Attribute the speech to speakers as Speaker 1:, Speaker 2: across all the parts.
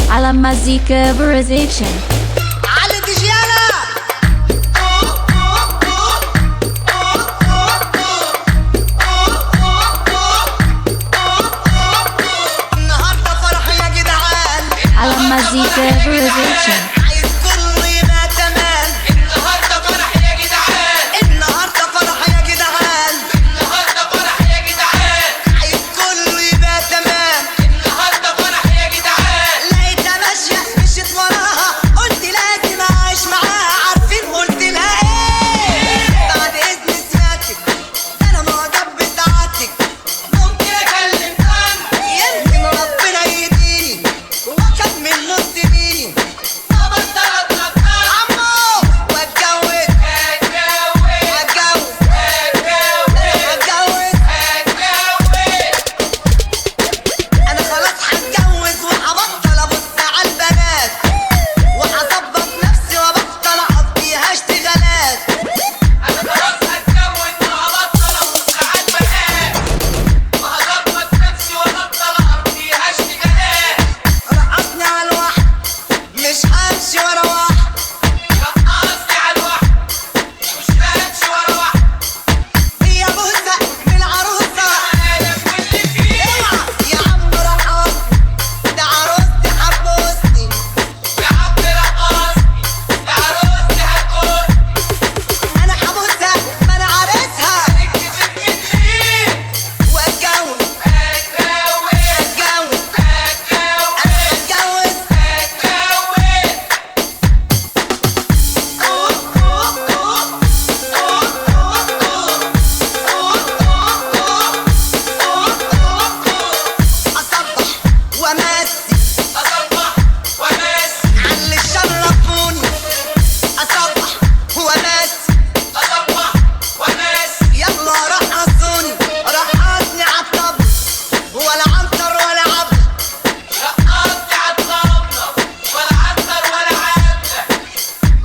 Speaker 1: على مزيكا برزيشن.
Speaker 2: على ديجيانا النهارده فرح يا جدعان
Speaker 1: على مزيكا برزيشن.
Speaker 2: عايز كله يبقى تمام. النهارده فرح يا جدعان النهارده فرح يا جدعان النهارده فرح يا جدعان عايز كله يبقى تمام. النهارده فرح يا جدعان لقيتها ماشيه مشيت وراها قلت لازم اعيش معاها. عارفين قلت لها ايه؟ بعد اذن سيادتك انا معجب بسعادتك ممكن اكلم طنط يمكن ربنا يهديني واكمل نص ديني. انا خلاص هتجوز وهبطل ابص على البنات وهظبط نفسي وابطل اقضيها اشتغالات. انا خلاص هتجوز وهبطل ابص على البنات وهظبط نفسي وابطل اقضيها اشتغالات. رقصني على الواحد مش همشي ورا واحد. رقصني على الواحد مش همشي ورا واحد. هي بوسه من عروسه انا كل فيه يا عم رقصني ده عروستي حبوسني. يا عم رقصني ده عروستي هتقولني. انا حبوسها ما انا عارفها واتجوز أصبح وأمسي عاللي شرفوني. أصبح وأمسي يلا رقصوني. رقصني عالطبل ولا عنتر ولا عبد.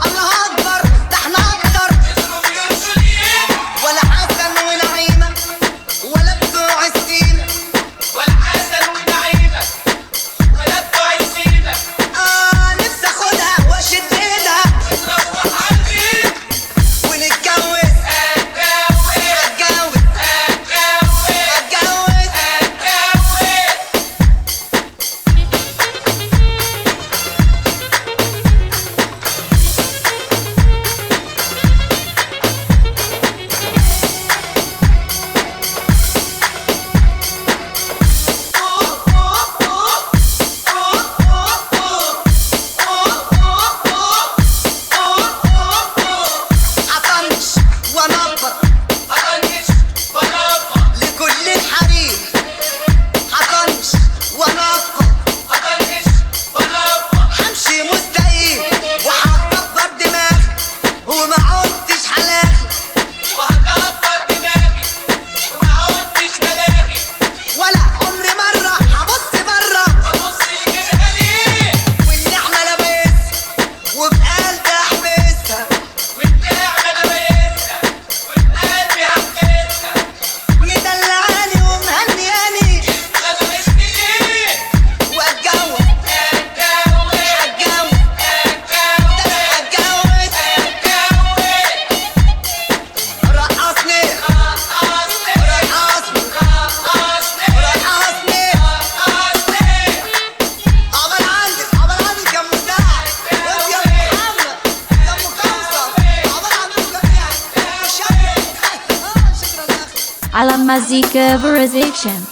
Speaker 2: الله أكبر ده احنا أكتر ولا حسن ونعيمة ولا بتوع السيرة. نفسي اخدها واشد ايدها ونتجوز. اتجوز هطنش وانفض لكل الحريم. هطنش وانفض همشي مستقيم وهكبر دماغي وما عدتش هلاغي ولا عمري مرة هبص برا. والنعمة لابسها وفي قلبي احبسها مدلعاني ومهنياني واتجوز رقصني عقبال عندي كم مساعد وانت يا محمد يا ام كوثر عقبال عندكم جميعا. شكرا يا اخي.
Speaker 1: على مزيكا برزيشن.